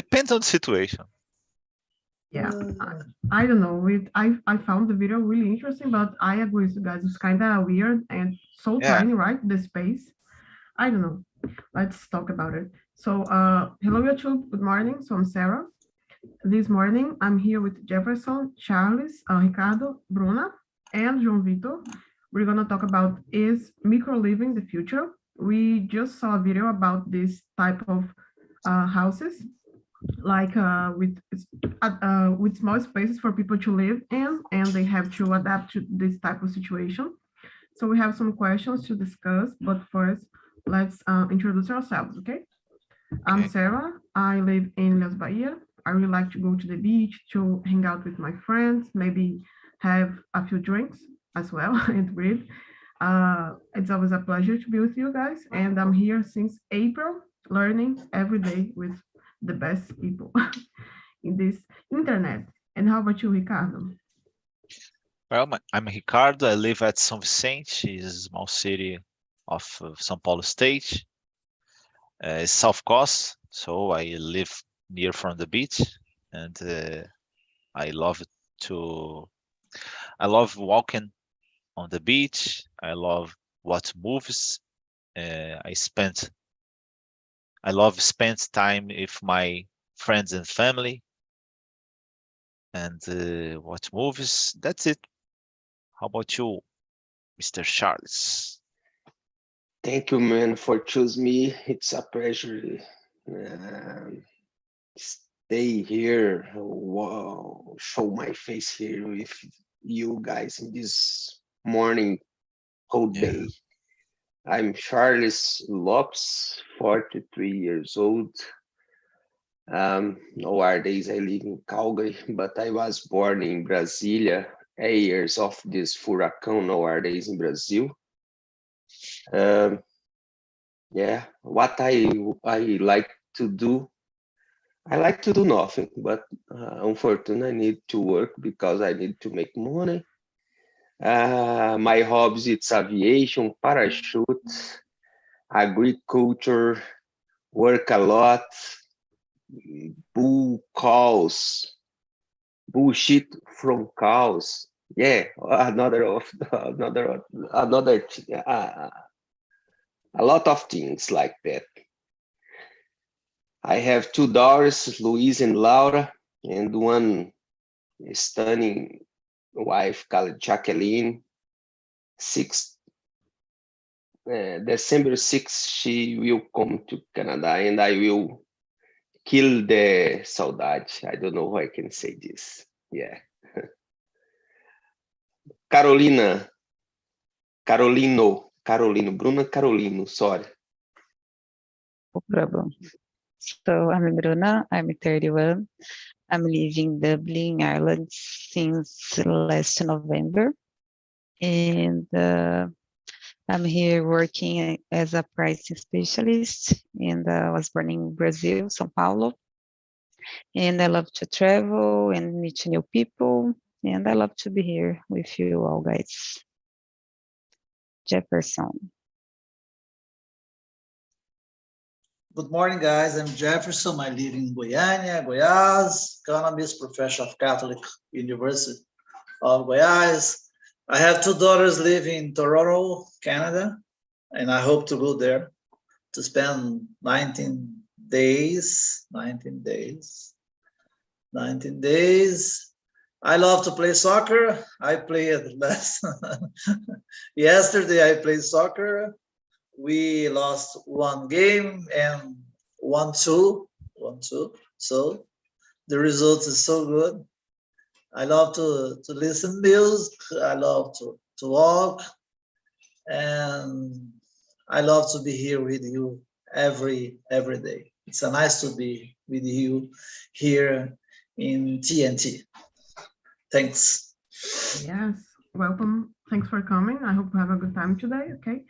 Depends on the situation. Yeah, I don't know. I found the video really interesting, but I agree with you guys. It's kind of weird and so tiny, right? The space. I don't know. Let's talk about it. So, hello YouTube. Good morning. So I'm Sarah. This morning I'm here with Jefferson, Charles, Ricardo, Bruna, and João Vitor. We're gonna talk about is micro living the future. We just saw a video about this type of houses, like with small spaces for people to live in, and they have to adapt to this type of situation. So we have some questions to discuss, but first, let's introduce ourselves, okay? I'm Sarah. I live in Las Bahia. I really like to go to the beach, to hang out with my friends, maybe have a few drinks as well and read. It's always a pleasure to be with you guys, and I'm here since April, learning every day with the best people in this internet. And how about you, Ricardo? Well, I'm Ricardo. I live at São Vicente, is a small city of São Paulo state. It's South Coast, so I live near from the beach, and I love walking on the beach. I love watch movies. I love spend time with my friends and family, and watch movies. That's it. How about you, Mr. Charles? Thank you, man, for choosing me. It's a pleasure stay here, show my face here with you guys in this morning, whole day. I'm Charles Lopes, 43 years old. Nowadays I live in Calgary, but I was born in Brasília, 8 years of this furacão nowadays in Brazil. What I like to do, I like to do nothing, but unfortunately I need to work because I need to make money. My hobbies, it's aviation, parachute, agriculture, work a lot, bullshit from cows. Yeah, a lot of things like that. I have 2 daughters, Louise and Laura, and one stunning wife called Jacqueline. December 6th, she will come to Canada, and I will kill the saudade. I don't know how I can say this. Yeah. Carolino, Bruna Carolino, sorry. No problem. So I'm Bruna, I'm 31. I'm living in Dublin, Ireland since last November. And I'm here working as a pricing specialist, and I was born in Brazil, São Paulo. And I love to travel and meet new people, and I love to be here with you all guys. Jefferson. Good morning, guys. I'm Jefferson. I live in Goiânia, Goiás, economist, professor of Catholic University of Goiás. I have 2 daughters living in Toronto, Canada, and I hope to go there to spend 19 days. I love to play soccer. I played last yesterday. I played soccer. We lost 1 game and 1-2. So the result is so good. I love to listen music. I love to walk, and I love to be here with you every day. It's nice to be with you here in TNT. Thanks. Yes, welcome. Thanks for coming. I hope you have a good time today, okay?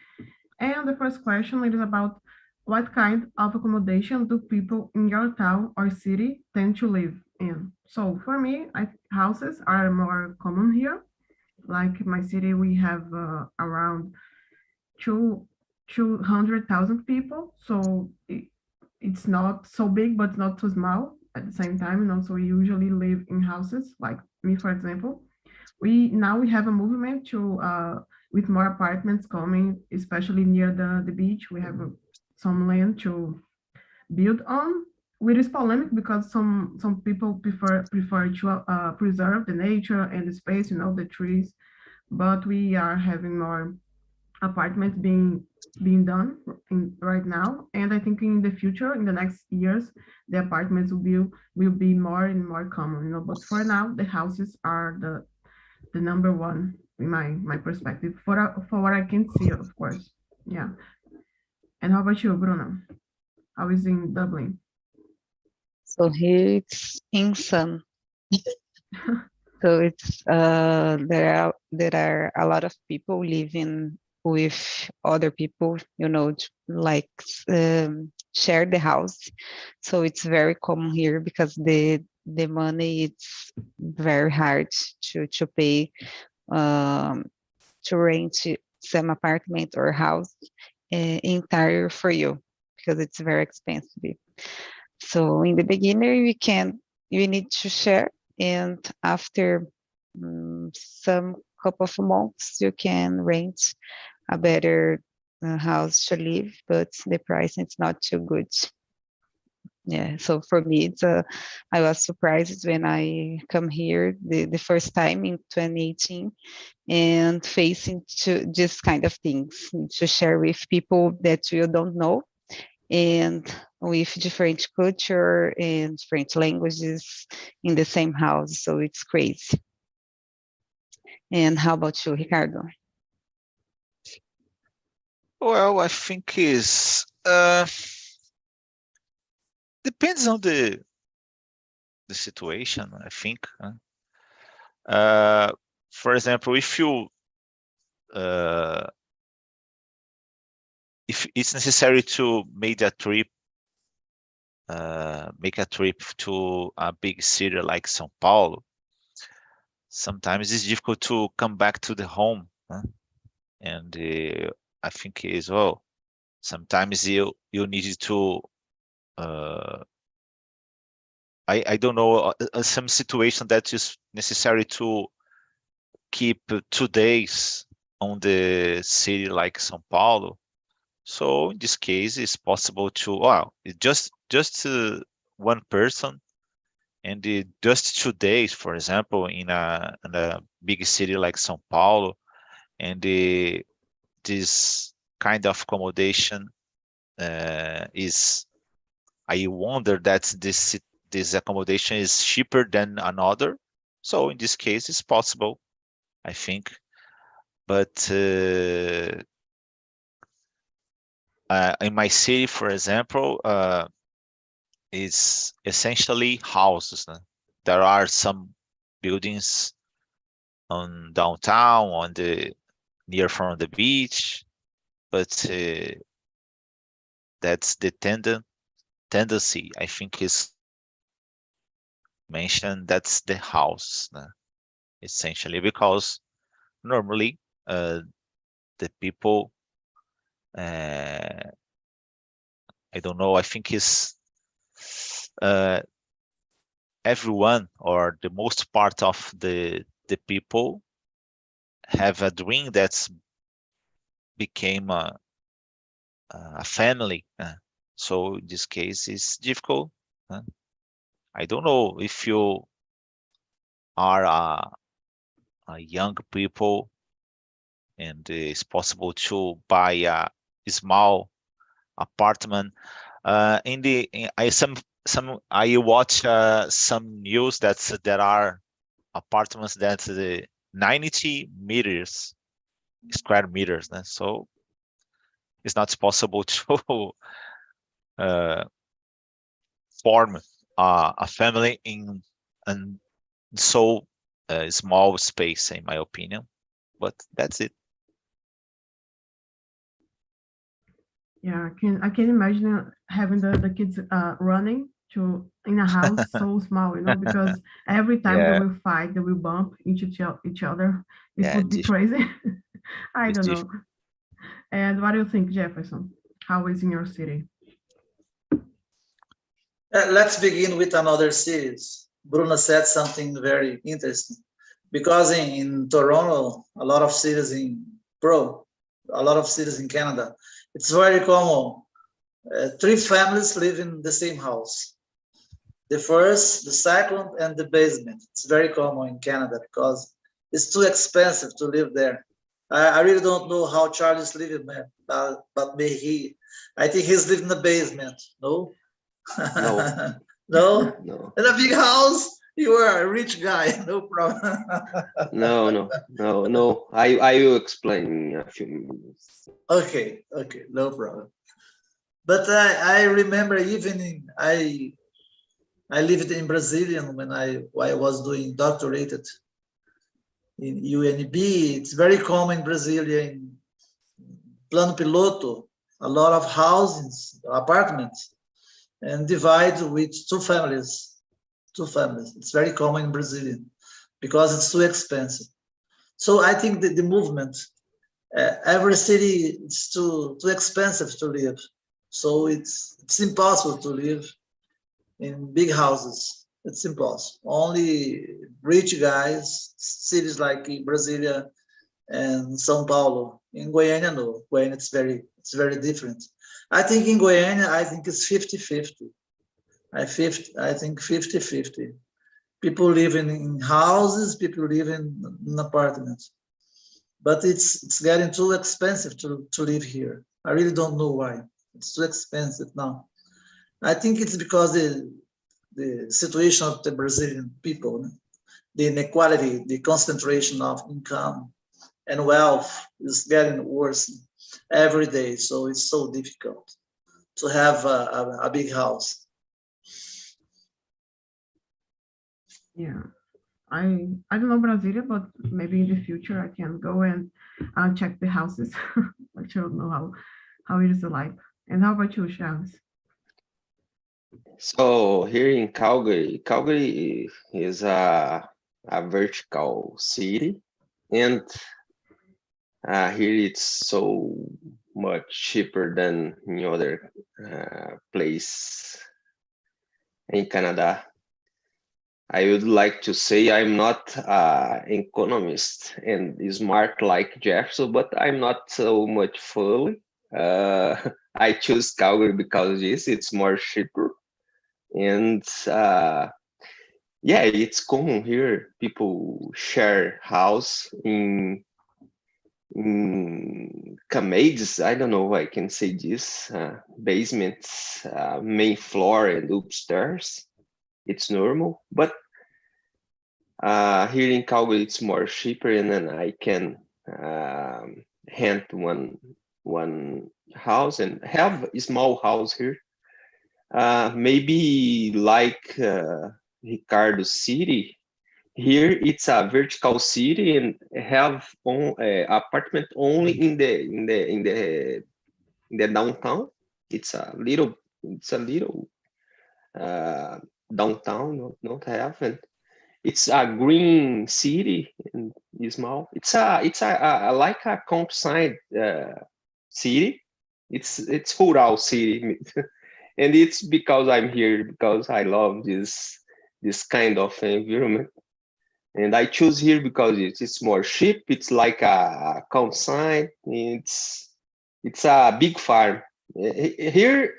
And the first question is about what kind of accommodation do people in your town or city tend to live in? So for me, houses are more common here. Like my city, we have around 200,000 people. So it's not so big, but not too small at the same time. And also we usually live in houses, like me, for example. We have a movement to with more apartments coming, especially near the beach. We have some land to build on. Which is polemic because some people prefer to preserve the nature and the space, the trees. But we are having more apartments being done right now, and I think in the future, in the next years, the apartments will be more and more common. But for now, the houses are the number one in my perspective for what I can see, of course. Yeah. And how about you, Bruno? How is in Dublin? So here it's insane. So it's there are a lot of people living with other people, like share the house. So it's very common here because the money it's very hard to pay to rent some apartment or house entire for you because it's very expensive. So in the beginning, you need to share, and after some couple of months, you can rent a better house to live, but the price is not too good. Yeah, so for me, I was surprised when I come here the first time in 2018 and facing to this kind of things to share with people that you don't know and with different culture and different languages in the same house. So it's crazy. And how about you, Ricardo? Well, I think is depends on the situation, I think. For example, if it's necessary to make a trip to a big city like São Paulo, sometimes it's difficult to come back to the home, and I think as well. Sometimes you need to. I don't know some situation that is necessary to keep 2 days on the city like São Paulo. So in this case, it's possible to just one person and just 2 days, for example, in a big city like São Paulo, and this kind of accommodation is. I wonder that this accommodation is cheaper than another. So in this case, it's possible, I think. But in my city, for example, it's essentially houses. There are some buildings on downtown, on the near from the beach, but that's the tendency, I think, is mentioned. That's the house, essentially, because normally the people, I don't know, I think is everyone or the most part of the people have a dream that's became a family. So in this case, it's difficult. I don't know if you are a young people and it's possible to buy a small apartment. I watch some news that there are apartments that 90 meters square meters. So it's not possible to form a family in so small space, in my opinion. But that's it. Yeah, I can imagine having the kids running in a house so small, because every time they will fight, they will bump into each other. It would be crazy. I don't know. And what do you think, Jefferson? How is in your city? Let's begin with another series. Bruno said something very interesting. Because in Toronto, a lot of cities in Canada, it's very common. 3 families live in the same house. The first, the second, and the basement. It's very common in Canada because it's too expensive to live there. I really don't know how Charles living there, but maybe I think he's living in the basement. No? No. No? No. In a big house? You are a rich guy, no problem. No. I will explain in a few minutes. Okay, no problem. But I remember even I lived in Brazilian when I was doing doctorate in UNB. It's very common in Brasilia, in Plano Piloto, a lot of houses, apartments, and divide with 2 families. 2 families. It's very common in Brazilian because it's too expensive. So I think that the movement, every city is too expensive to live. So it's impossible to live in big houses. It's impossible. Only rich guys, cities like Brasilia and São Paulo. In Goiânia, no. Goiânia, it's very different. I think in Goiânia, I think it's 50-50. I think 50-50. People live in houses, people live in apartments. But it's getting too expensive to live here. I really don't know why. It's too expensive now. I think it's because the situation of the Brazilian people, the inequality, the concentration of income and wealth is getting worse every day. So it's so difficult to have a big house. Yeah, I don't know Brasilia, but maybe in the future I can go and check the houses. I don't know how it is like. And how about you, Charles? So here in Calgary is a vertical city, and here it's so much cheaper than any other place in Canada. I would like to say I'm not an economist and smart like Jefferson, but I'm not so much fully. I choose Calgary because it's more cheaper. And yeah, it's common here. People share house in camades. I don't know if I can say this. Basements, main floor, and upstairs. It's normal, but here in Calgary it's more cheaper, and then I can rent one house and have a small house here. Maybe like Ricardo City. Here it's a vertical city and have apartment only in the downtown. It's a little downtown, not have, and it's a green city and small. It's a like a countryside city. It's rural city. And it's because I'm here, because I love this kind of environment. And I choose here because it's more cheap. It's like a countryside. It's a big farm. Here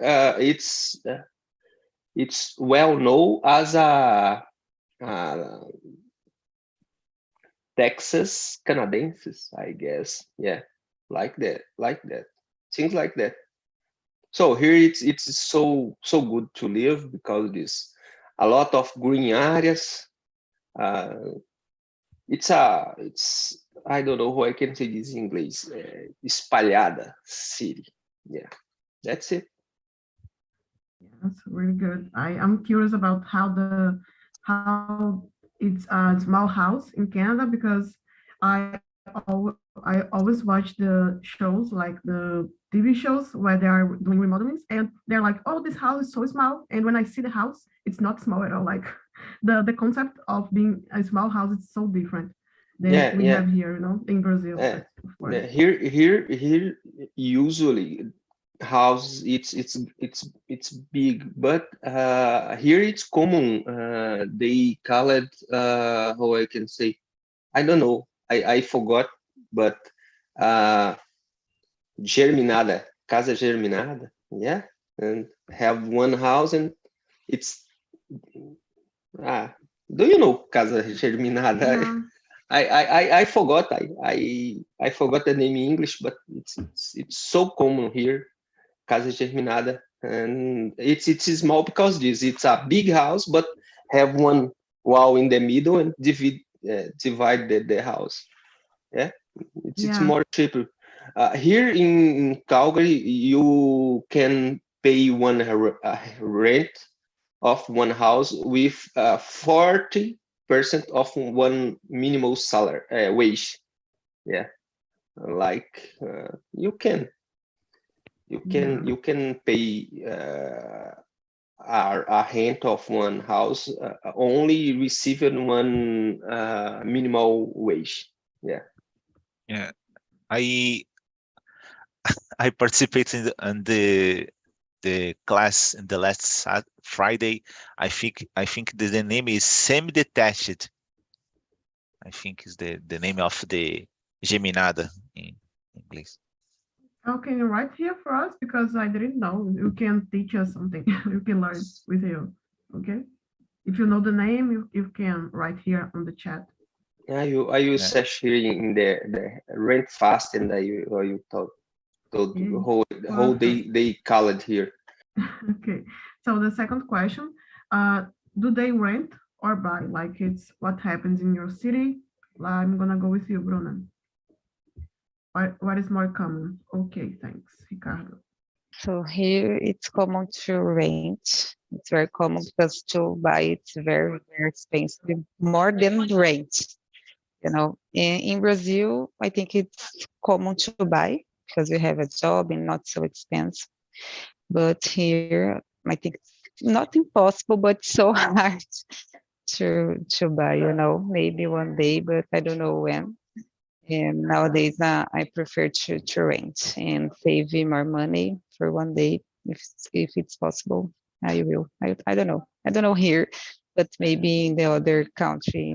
it's well known as a Texas Canadensis, I guess. Yeah, like that. Things like that. So here it's so good to live because there's a lot of green areas. It's I don't know how I can say this in English. Espalhada city. Yeah, that's it. That's really good. I'm curious about how it's a small house in Canada because I always watch the shows like the TV shows where they are doing remodelings and they're like, oh, this house is so small. And when I see the house, it's not small at all. Like the concept of being a small house is so different than we have here, in Brazil. Here usually house, it's big, but here it's common. They call it how I can say, I don't know, I forgot, but germinada, casa germinada, yeah, and have one house, and it's do you know casa germinada? Yeah. I forgot. I forgot the name in English, but it's so common here, casa germinada, and it's small because it's a big house, but have one wall in the middle and divide the house. Yeah, it's Yeah. more cheaper. Here in Calgary, you can pay one rent of one house with 40% of one minimal salary wage. Yeah, like you can pay a rent of one house only receiving one minimal wage. Yeah. Yeah, I I participated in the class in the last Friday. I think the name is semi-detached. I think is the name of the geminada in English. Oh, can you write here for us? Because I didn't know. You can teach us something. You can learn with you. Okay. If you know the name, you can write here on the chat. Yeah, I search here in the rent fast, and you told how they call it here. Okay. So the second question, do they rent or buy? Like it's what happens in your city? I'm gonna go with you, Bruna. What is more common? Okay, thanks, Ricardo. So here it's common to rent. It's very common because to buy it's very, very expensive, more than rent. You know, in Brazil, I think it's common to buy because we have a job and not so expensive. But here, I think it's not impossible, but so hard to buy. You know, maybe one day, but I don't know when. And nowadays, I prefer to rent and save more money for one day if it's possible. I will. I don't know. I don't know here, but maybe in the other country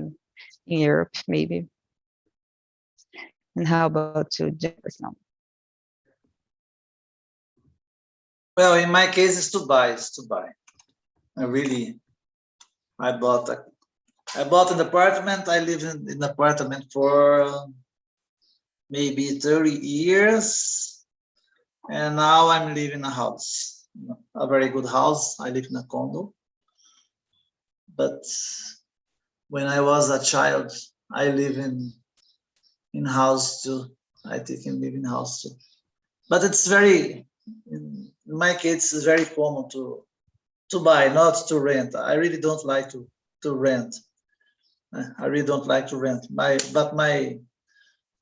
in Europe, maybe. And how about you, Jefferson? Well, in my case, it's to buy. I bought an apartment. I lived in an apartment for maybe 30 years. And now I'm living in a house, a very good house. I live in a condo. But when I was a child, I live in house too. I think in living house too. But it's very, in my case, it's very common to buy, not to rent. I really don't like to rent. I really don't like to rent.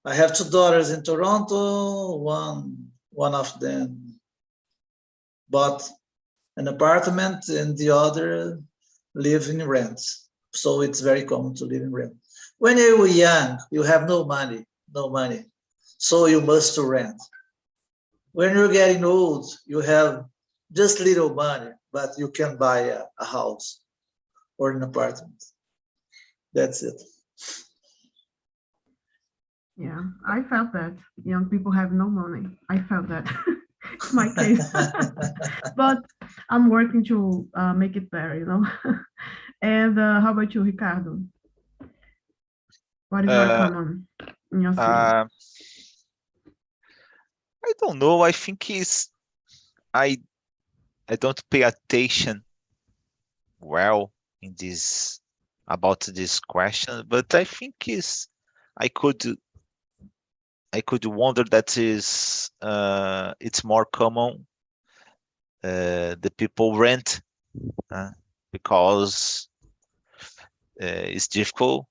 I have two daughters in Toronto. One of them bought an apartment and the other live in rent. So it's very common to live in rent. When you were young, you have no money. So you must rent. When you're getting old, you have just little money, but you can buy a house or an apartment. That's it. Yeah, I felt that. Young people have no money. I felt that. It's my case. But I'm working to make it better, you know. And how about you, Ricardo? What is more common in your city? I don't know. I think I don't pay attention well in this about this question, but I think I could wonder that it's more common the people rent because it's difficult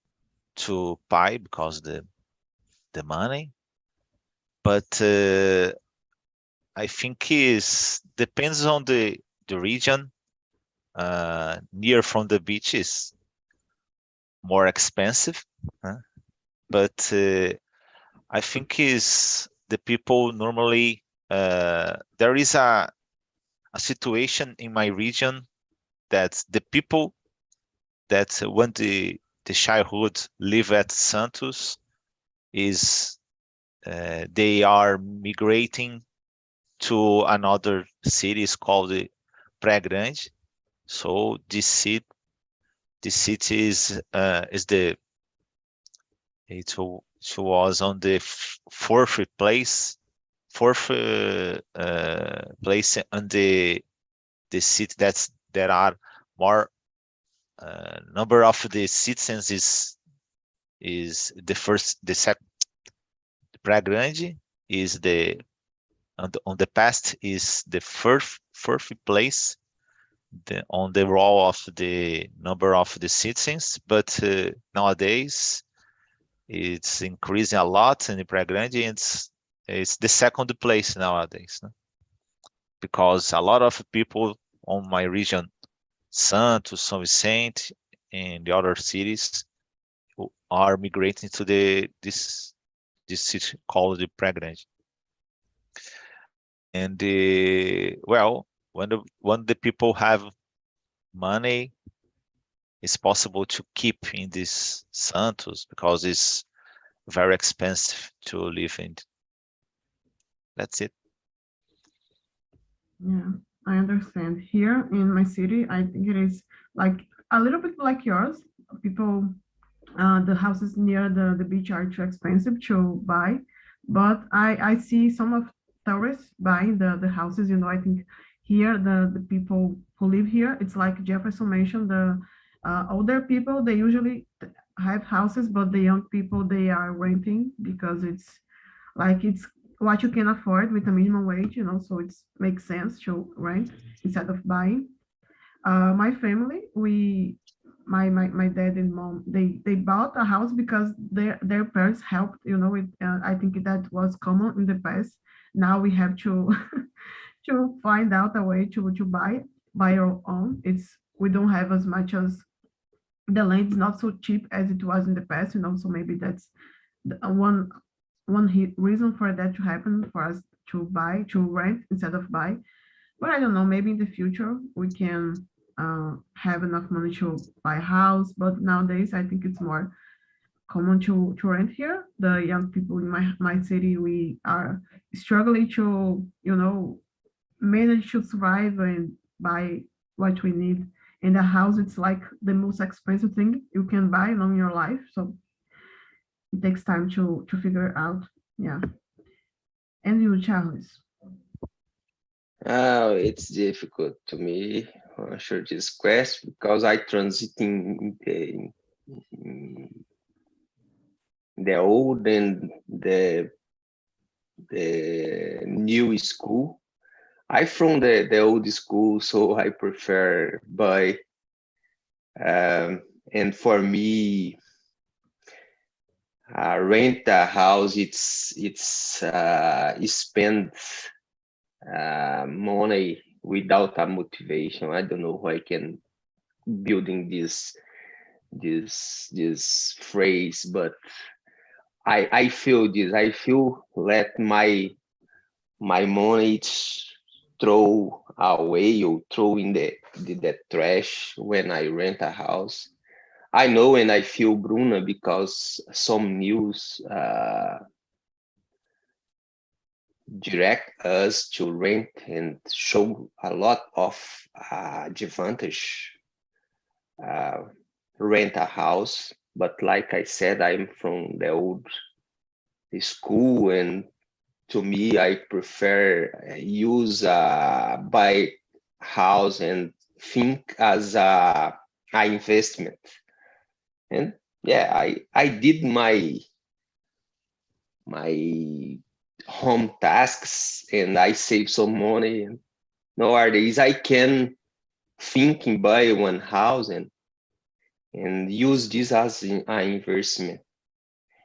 to buy because the money, but I think depends on the region. Near from the beach is more expensive, but I think the people normally there is a situation in my region that the people that when the childhood live at Santos is they are migrating to another city. It's called Praia Grande. So this city is the it was on the fourth place on the city that are more number of the citizens is the second. Praia Grande is on the past is the fourth place on the roll of the number of the citizens, but nowadays it's increasing a lot in the Praia Grande. It's the second place nowadays, no? Because a lot of people on my region, Santos, São Vicente, and the other cities are migrating to this city called the Praia Grande. And well, when the people have money, it's possible to keep in this Santos because it's very expensive to live in. That's it. Yeah, I understand. Here in my city, I think it is like a little bit like yours. People, the houses near the beach are too expensive to buy, but I see some of tourists buying the houses. You know, I think here the people who live here, it's like Jefferson mentioned, the older people, they usually have houses, but the young people, they are renting because it's what you can afford with a minimum wage, you know, so it makes sense to rent instead of buying. My family, my dad and mom, they bought a house because their parents helped, you know, I think that was common in the past. Now we have to to find out a way to buy our own. We don't have as much as the land is not so cheap as it was in the past, you know, so maybe that's one reason for that to happen, for us to rent instead of buy. But I don't know, maybe in the future we can have enough money to buy a house. But nowadays I think it's more common to rent here. The young people in my city, we are struggling to, you know, manage to survive and buy what we need. And a house, it's like the most expensive thing you can buy in your life. So it takes time to figure out. Yeah. And you, Charles? It's difficult to me to answer this question because I transit in the old and the new school. I'm from the old school, so I prefer buy. And for me, rent a house, it's spend money without a motivation. I don't know how I can building this phrase, but I feel this. I feel let my money throw away or throw in the trash when I rent a house. I know and I feel Bruna because some news direct us to rent and show a lot of advantage rent a house. But like I said, I'm from the old school, and to me, I prefer use buy house and think as a investment. And yeah, I did my home tasks and I save some money. And nowadays I can think and buy one house and use this as an investment.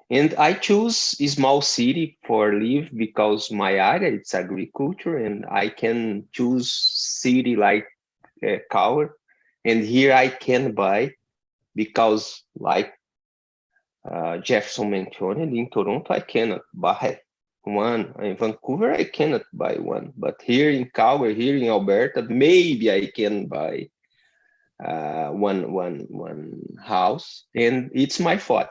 And I choose a small city for live because my area it's agriculture, and I can choose city like Coward, and here I can buy because like Jefferson mentioned, in Toronto I cannot buy one. In Vancouver, I cannot buy one, but here in Calgary, here in Alberta, maybe I can buy one house, and it's my thought.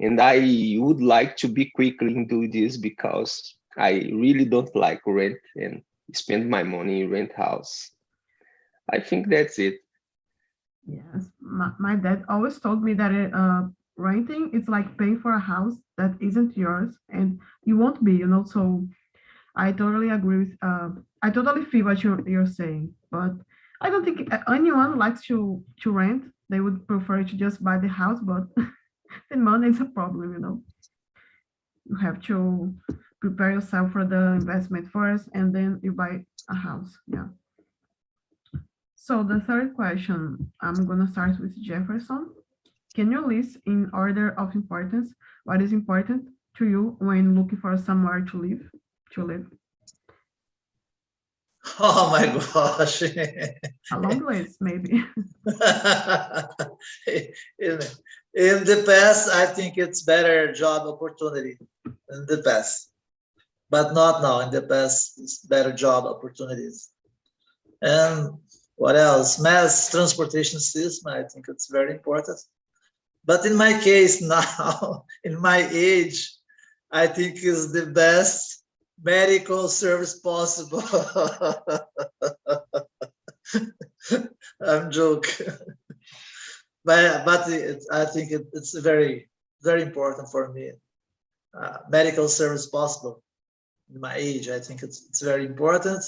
And I would like to be quickly and do this because I really don't like rent and spend my money in rent house. I think that's it. Yes, my dad always told me that renting is like paying for a house that isn't yours and you won't be, So I totally agree with. I totally feel what you're saying, but I don't think anyone likes to rent. They would prefer to just buy the house, but the money is a problem. You have to prepare yourself for the investment first, and then you buy a house. Yeah. So the third question, I'm gonna start with Jefferson. Can you list in order of importance what is important to you when looking for somewhere to live? Oh my gosh. A long list, maybe. In the past, I think it's better job opportunity in the past, but not now. In the past, it's better job opportunities. And what else? Mass transportation system, I think it's very important. But in my case now, in my age, I think is the best medical service possible. I'm joking. But I think it's very, very important for me. Medical service possible in my age. I think it's very important.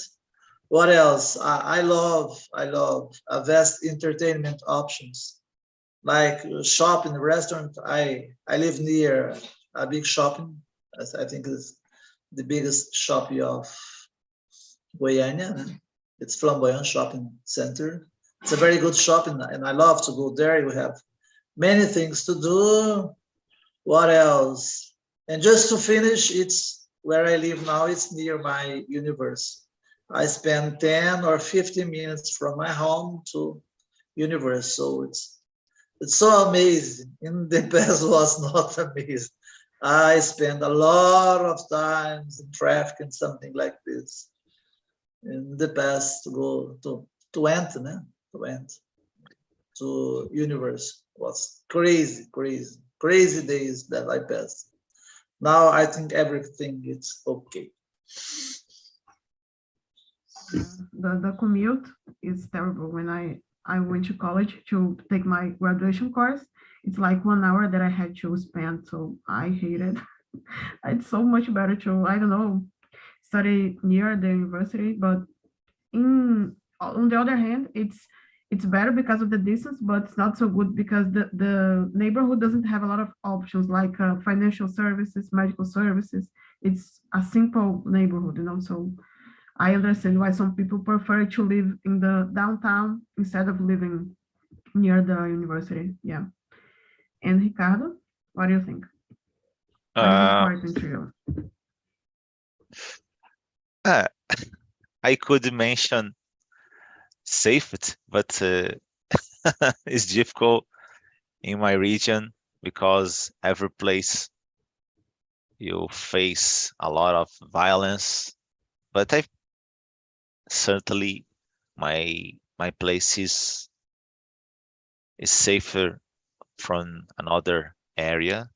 What else? I love a vast entertainment options, like shopping, restaurant. I live near a big shopping. I think it's the biggest shopping of Goiânia. It's Flamboyant Shopping Center. It's a very good shopping, and I love to go there. You have many things to do. What else? And just to finish, it's where I live now. It's near my university. I spend 10 or 15 minutes from my home to university. So it's so amazing. In the past was not amazing. I spend a lot of times in traffic and something like this. In the past, to go to enter to university was crazy days that I passed. Now I think everything is okay. The commute is terrible. When I went to college to take my graduation course, it's like 1 hour that I had to spend, so I hate it. It's so much better to, I don't know, study near the university, but on the other hand, it's better because of the distance, but it's not so good because the neighborhood doesn't have a lot of options like financial services, medical services. It's a simple neighborhood, so I understand why some people prefer to live in the downtown instead of living near the university. Yeah. And Ricardo, what do you think? What is important to you? I could mention safety, but it's difficult in my region because every place you face a lot of violence. But I certainly my place is safer from another area.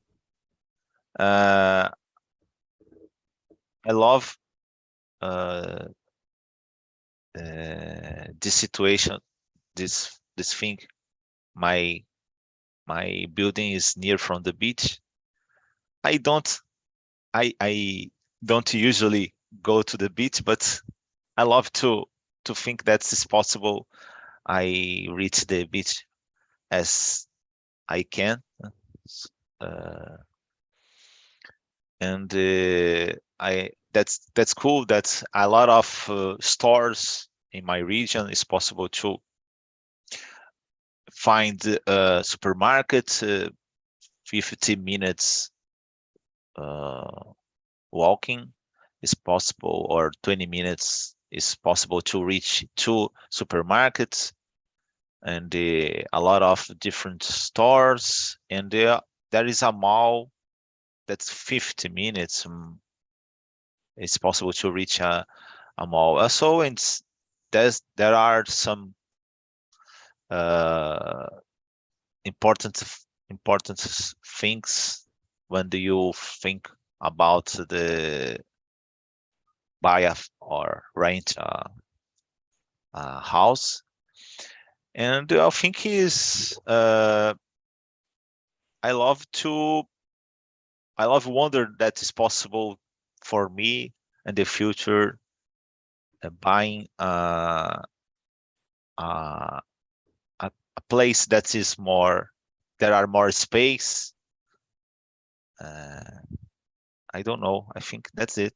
I love this situation, this thing. My building is near from the beach. I don't usually go to the beach, but I love to think that it's possible. I reach the beach as I can, and that's cool. That a lot of stores in my region is possible to find a supermarket 50 minutes walking is possible, or 20 minutes is possible to reach 2 supermarkets and a lot of different stores, and there is a mall that's 50 minutes it's possible to reach a mall. Also, there are some important things when do you think about the buy or rent a house. And I think is I love wonder that is possible for me in the future, buying a place that is more, there are more space. I don't know. I think that's it.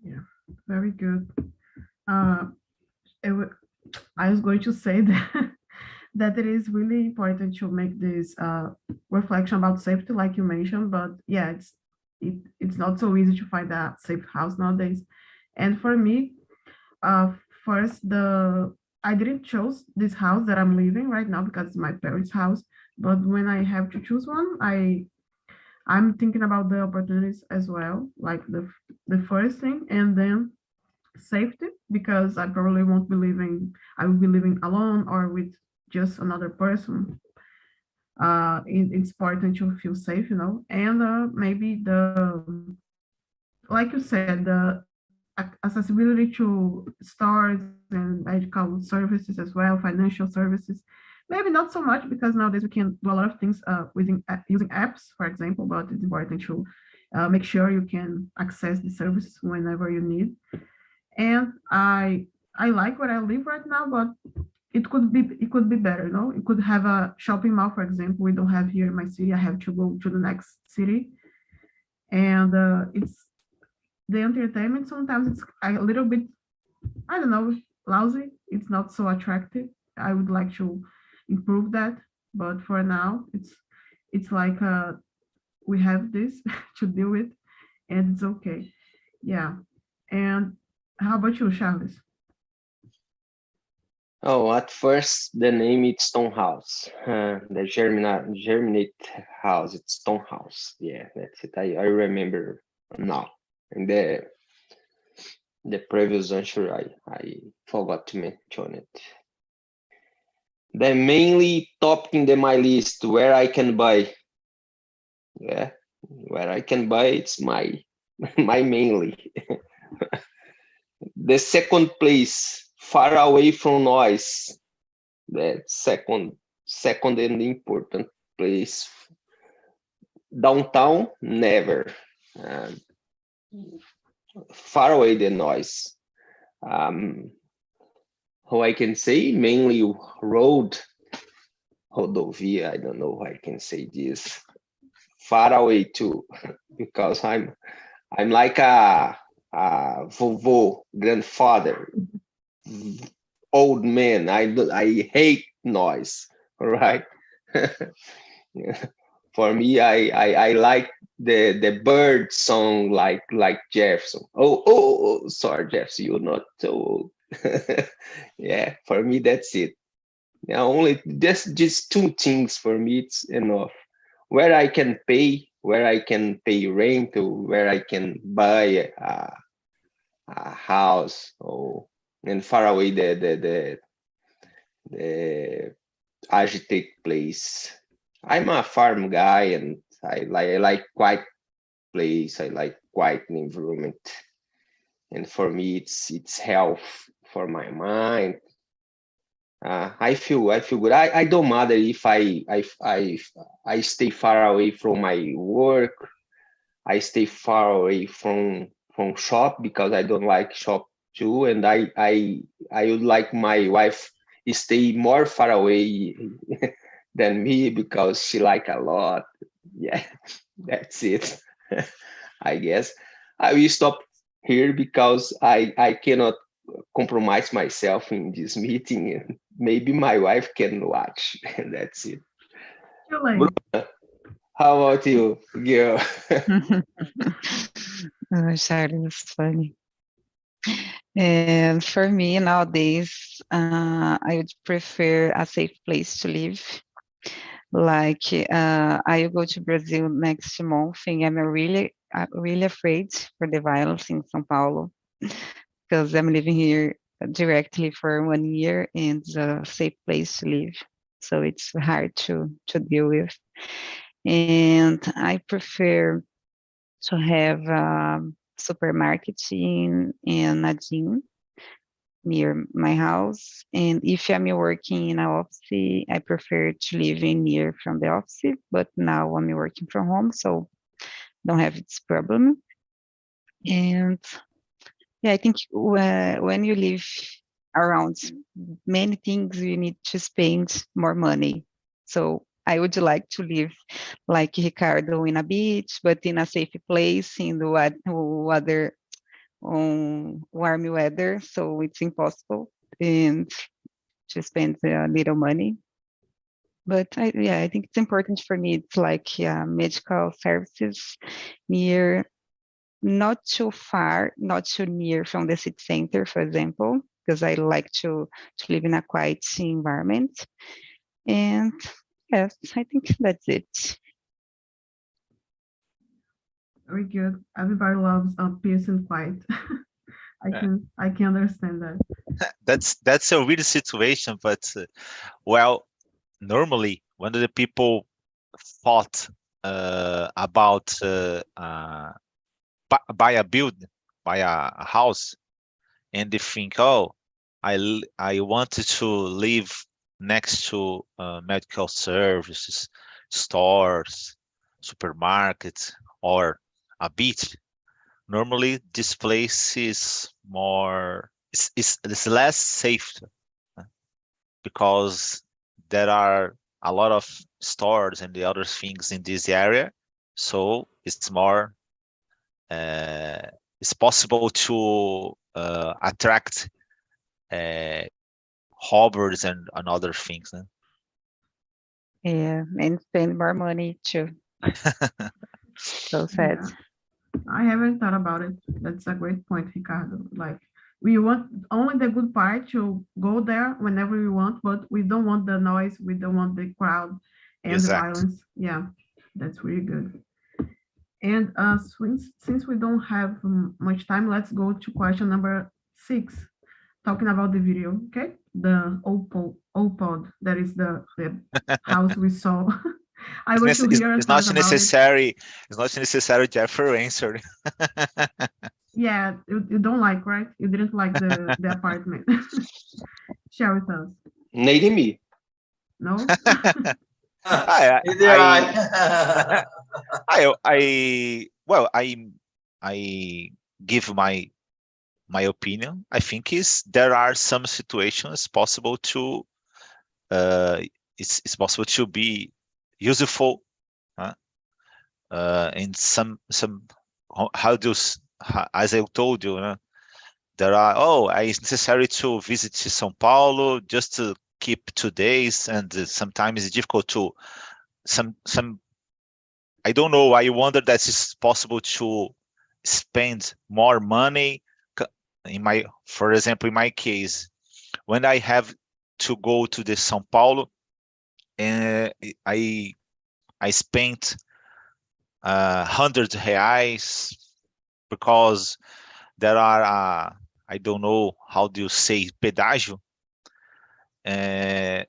Yeah, very good. I was going to say that that it is really important to make this reflection about safety, like you mentioned. But yeah, it's not so easy to find a safe house nowadays. And for me, first I didn't choose this house that I'm living right now because it's my parents' house. But when I have to choose one, I'm thinking about the opportunities as well, like the first thing, and then safety, because I probably won't be living, I will be living alone or with just another person. It's important to feel safe, and maybe like you said, the accessibility to stores and medical services as well, financial services. Maybe not so much because nowadays we can do a lot of things using apps, for example, but it's important to make sure you can access the services whenever you need. And I like where I live right now, but it could be better, It could have a shopping mall, for example. We don't have here in my city. I have to go to the next city, and it's the entertainment. Sometimes it's a little bit, I don't know, lousy. It's not so attractive. I would like to improve that, but for now, it's like we have this to deal with, and it's okay. Yeah. And how about you, Charles? Oh, at first the name it's Stone House. The germinate house, it's Stone House. Yeah, that's it. I remember now. And the previous answer I forgot to mention it. The mainly topic in my list where I can buy. Yeah, where I can buy, it's my mainly. The second place, far away from noise. The second and important place. Downtown, never. Far away the noise. How I can say, mainly rodovia, I don't know how I can say this. Far away too, because I'm like a vovô, grandfather, old man. I hate noise. All right. For me, I like the bird song like Jefferson. Oh, sorry, Jefferson, you're not so old. Yeah, for me that's it. Now only just two things for me it's enough. Where I can pay rent, or where I can buy a house, and far away the agitated place. I'm a farm guy, and I like quiet place. I like quiet environment, and for me, it's health for my mind. I feel good. I don't matter if I stay far away from my work. I stay far away from shop because I don't like shop too, and I would like my wife stay more far away than me because she like a lot. Yeah, that's it. I guess I will stop here because I cannot compromise myself in this meeting, and maybe my wife can watch. And that's it. Bruna, how about you, girl? Charlie was funny. And for me nowadays, I would prefer a safe place to live, Like I will go to Brazil next month, and I'm really afraid for the violence in São Paulo because I'm living here directly for 1 year and it's a safe place to live. So it's hard to deal with. And I prefer to have a supermarket in Nadim near my house. And if I'm working in an office, I prefer to live in near from the office, but now I'm working from home, so don't have this problem. And yeah, I think when you live around many things, you need to spend more money. So I would like to live like Ricardo in a beach, but in a safe place in the weather, warm weather. So it's impossible and to spend a little money. But I think it's important for me. It's like medical services near, not too far, not too near from the city center, for example, because I like to live in a quiet environment. And yes, I think that's it. Very good. Everybody loves peace and quiet. I can understand that. That's a weird situation, but well, normally when the people thought about buy a house, and they think, oh, I wanted to live next to medical services, stores, supermarkets, or a beach. Normally, this place is more, it's less safe because there are a lot of stores and the other things in this area. So it's more, it's possible to attract robbers and other things. Yeah, and spend more money too. So sad. Yeah. I haven't thought about it. That's a great point, Ricardo. Like, we want only the good part to go there whenever we want, but we don't want the noise, we don't want the crowd and the violence. Yeah, that's really good. And since we don't have much time, let's go to question number 6, talking about the video, okay? The OPOD, that is the house we saw. I want to hear it's not necessary. it. It's not necessary Jeffrey answer. Yeah, you don't like, right? You didn't like the apartment. Share with us. Neither me. No? I give my opinion. I think there are some situations possible to it's possible to be useful, and some as I told you, there are it's necessary to visit São Paulo just to keep 2 days, and sometimes it's difficult to some I don't know. I wonder that it's possible to spend more money. For example, in my case, when I have to go to the São Paulo, and I spent R$ 100 because there are I don't know how do you say pedágio. In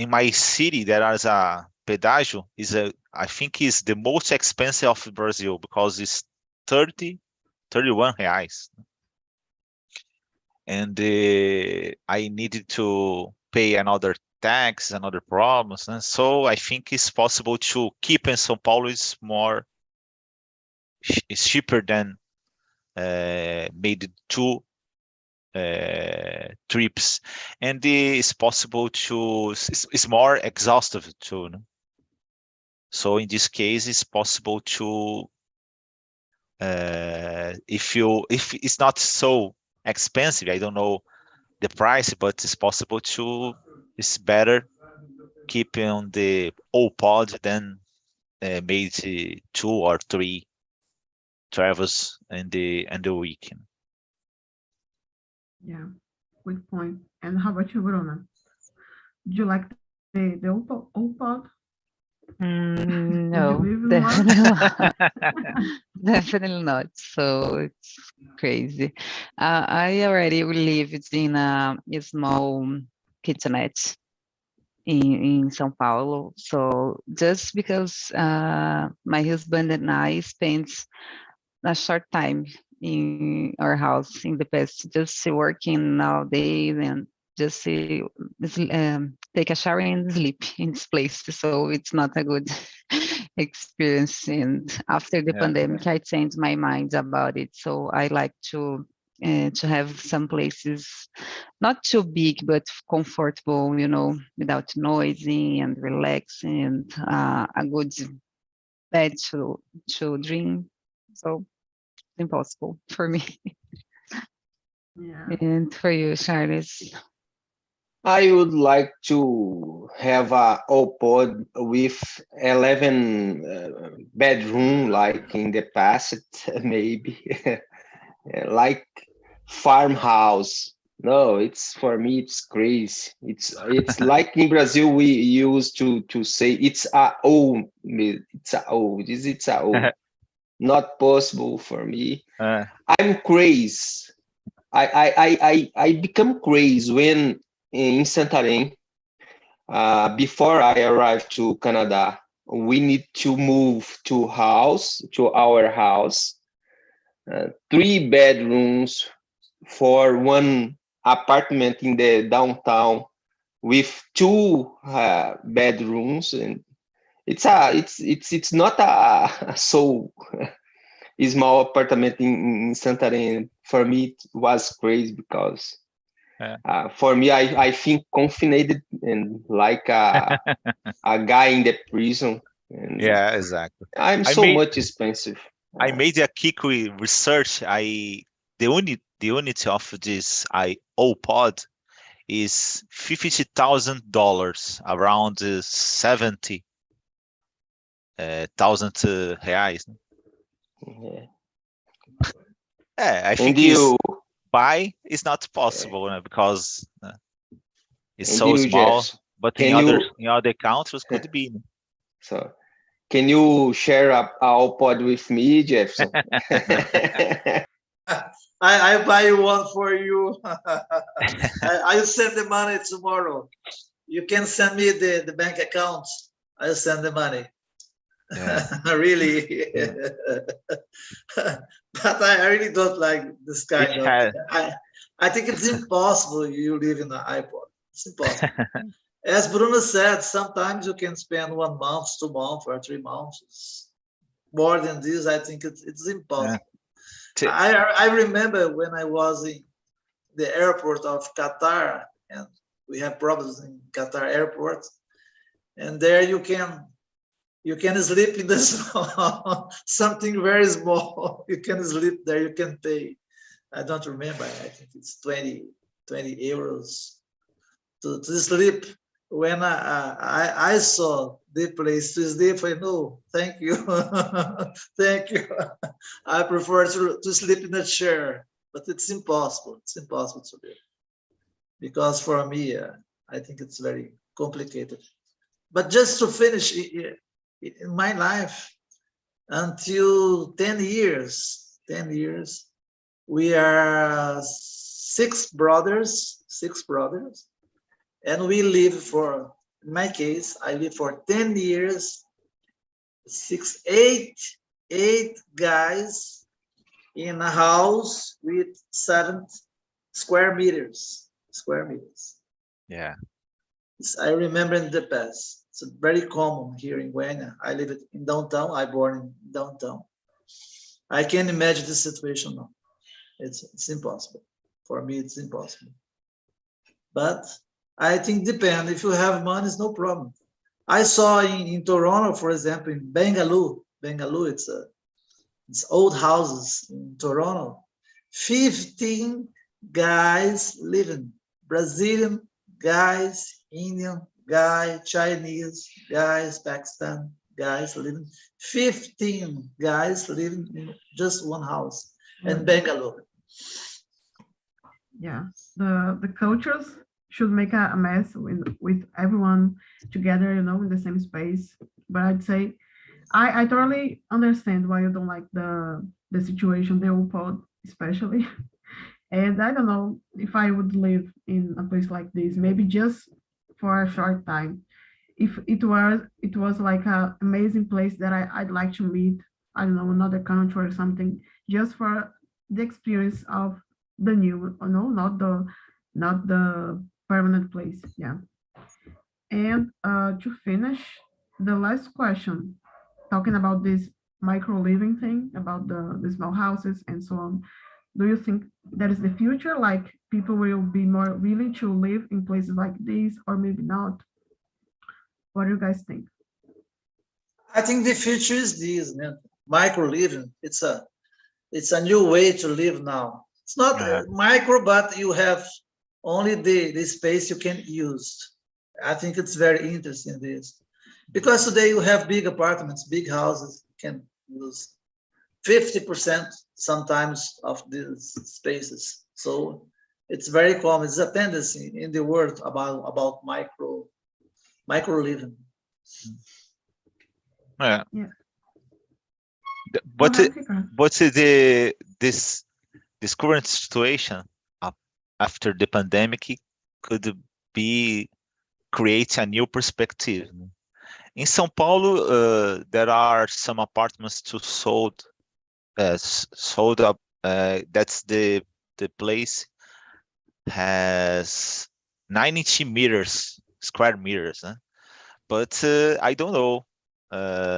my city there is a pedágio I think is the most expensive of Brazil because it's 31 reais, and I needed to pay another tax, another problems, and so I think it's possible to keep in São Paulo is more, it's cheaper than made 2 trips, and it's possible to it's more exhaustive too. No? So in this case, it's possible to if it's not so expensive, I don't know the price, but it's possible to it's better keeping on the old pod than maybe 2 or 3 travels in the weekend. Yeah, good point. And how about you, Bruna? Do you like The old pod? No, live in definitely not. Definitely not. So it's crazy. I already lived in a small kitchenette in São Paulo. So just because my husband and I spent a short time in our house in the past, just working all day and just take a shower and sleep in this place. So it's not a good experience. And after the Yeah. pandemic, I changed my mind about it. So I like to have some places not too big but comfortable, without noisy and relaxing, and a good bed to dream. So impossible for me. Yeah. And for you, Charles? I would like to have a pod with 11 bedroom, like in the past, maybe like farmhouse. No, it's for me. It's crazy. It's like in Brazil we used to say it's a o. It's a o. It's a o. Not possible for me. I'm crazy. I become crazy when in Santarém. Before I arrived to Canada, we need to move to our house, 3 bedrooms for one apartment in the downtown with 2 bedrooms, and it's not a so small apartment in Santarém. For me, it was crazy because for me, I think confined and like a guy in the prison. And Yeah, exactly. I'm so much expensive. I made a quick research. The unit of this pod is $50,000, around 70,000 reais. Yeah. I think buy is not possible because it's so small. Jefferson, but in other countries could be. So, can you share our pod with me, Jefferson? I buy one for you. I'll send the money tomorrow. You can send me the bank account. I'll send the money. Yeah. Really. But I really don't like this kind of. I think it's impossible you live in an iPod. It's impossible. As Bruno said, sometimes you can spend 1 month, 2 months, or 3 months. More than this, I think it's impossible. Yeah. I remember when I was in the airport of Qatar, and we have problems in Qatar airport, and there you can sleep in the something very small. You can sleep there. You can pay. I don't remember. I think it's 20 euros to sleep. When I saw the place to sleep, I know. Thank you, thank you. I prefer to sleep in a chair, but it's impossible. It's impossible to live because for me, I think it's very complicated. But just to finish, in my life, until 10 years, we are 6 brothers, and we live for, in my case, I live for 10 years, 8 guys in a house with 7 square meters. Yeah. I remember in the past. It's very common here in Goiânia. I live in downtown. I born in downtown. I can't imagine the situation now. It's impossible. For me, it's impossible. But I think depends. If you have money, it's no problem. I saw in Toronto, for example, in Bengaluru, it's old houses in Toronto. 15 guys living, Brazilian guys, Indian guy, Chinese guys, Pakistan guys living, 15 guys living in just one house in Bangalore. Yeah, the cultures should make a mess with everyone together, you know, in the same space. But I'd say I totally understand why you don't like the situation, the OPOD especially. And I don't know if I would live in a place like this, maybe just for a short time. If it was like an amazing place that I'd like to meet, I don't know, another country or something, just for the experience of the new, no, not the permanent place. Yeah. And to finish, the last question, talking about this micro living thing, about the small houses and so on. Do you think that is the future? Like people will be more willing to live in places like this, or maybe not? What do you guys think? I think the future is this, man. Micro living. It's a new way to live now. It's not micro, but you have only the space you can use. I think it's very interesting this. Because today you have big apartments, big houses, you can use 50% sometimes of these spaces. So it's very common. It's a tendency in the world about micro living. Yeah. Yeah. But Go ahead, Ricardo. but this current situation after the pandemic could be create a new perspective. In São Paulo, there are some apartments to sold up. That's the place has 90 meters square meters. But I don't know.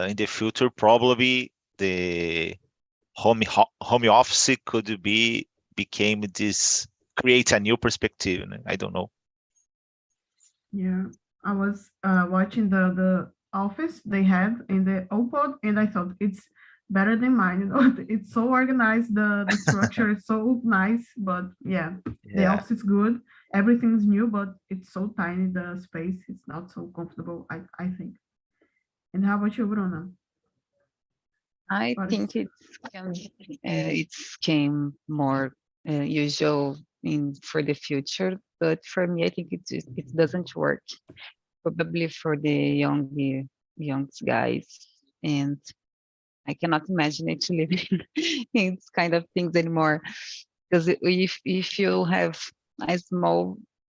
In the future, probably the home office could became this create a new perspective. I don't know. Yeah, I was watching the office they had in the OPOD, and I thought it's better than mine. You know, it's so organized. The structure is so nice, but yeah, the office is good. Everything's new, but it's so tiny. The space it's not so comfortable. I think. And how about you, Bruna? I think it's came more usual for the future, but for me, I think it doesn't work. Probably for the young guys, and I cannot imagine it to live in this kind of things anymore. Because if you have a small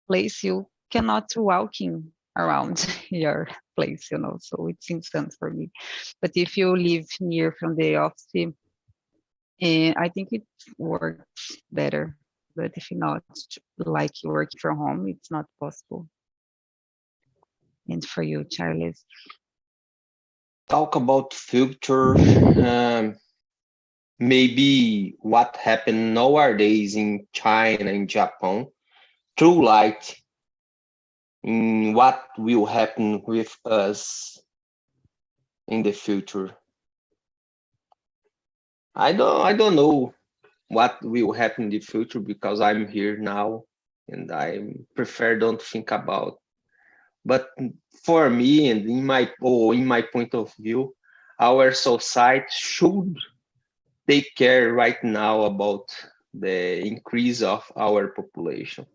place, you cannot walking around your place, you know. So it seems sense for me. But if you live near from the office, I think it works better. But if you not like you work from home, it's not possible. And for you, Charles? Talk about future. Maybe what happened nowadays in China and Japan, true light in what will happen with us in the future. I don't know what will happen in the future because I'm here now and I prefer don't think about. But for me and in my point of view, our society should take care right now about the increase of our population.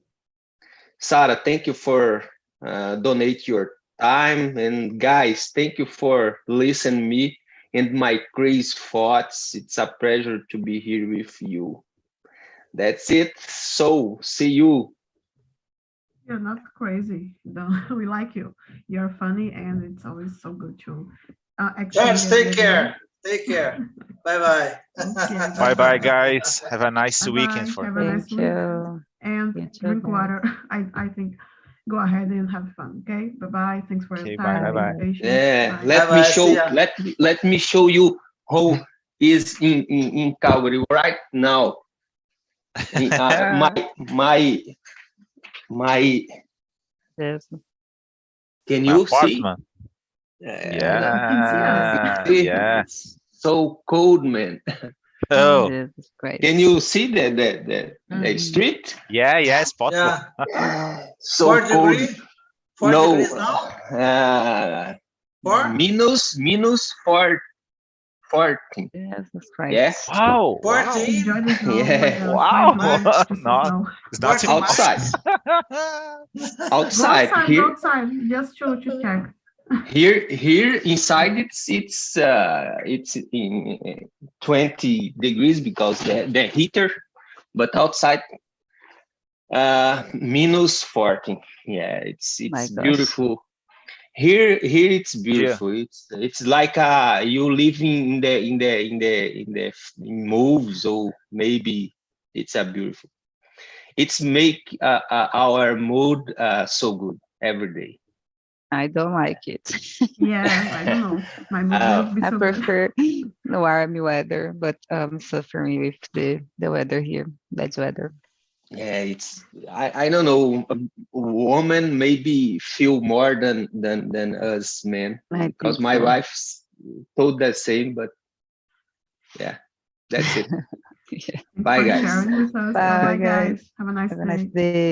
Sarah, thank you for donate your time, and guys, thank you for listening me and my crazy thoughts. It's a pleasure to be here with you. That's it. So see you. You're not crazy. We like you. You're funny, and it's always so good to George, take care. Take care. Bye-bye. Okay, Bye-bye, guys. Have a nice Bye-bye. weekend for Have a nice Thank you. and drink water. I think go ahead and have fun. Okay. Bye-bye. Thanks for your time. bye-bye. And patience. Yeah, Bye. let Bye-bye. me show See ya. let me show you how is in Calgary right now. My Yes. can My you see? apartment. can see us. Yes. So cold, man. Oh, Yes, it's great. Can you see the street? yeah, it's possible. Yeah. So 4 cold. degrees? 4 No, degrees now? 4? minus 4 14. Yes, that's right. Yeah. Wow. 14. Enjoy the snow. Yeah. Oh my Wow. gosh, my gosh, this is Not- snow. It's not 14 Outside. Go Outside. outside, Here, go outside, just to check. here inside it's in 20 degrees because the heater, but outside minus 14. Yeah, My it's gosh. beautiful. Here it's beautiful. It's like you live in movies, or maybe it's a beautiful. It's make our mood so good every day. I don't like it. Yeah, I don't know. My mood won't be I so good. prefer the warm weather, but I'm suffering with the weather here. Bad weather. Yeah, it's I don't know. Women maybe feel more than us men, I because think my so. wife told the same. But yeah, that's it. Yeah. Thanks Bye, for guys. sharing with us. Bye, Bye-bye, guys. guys. Have a nice Have a nice day. day.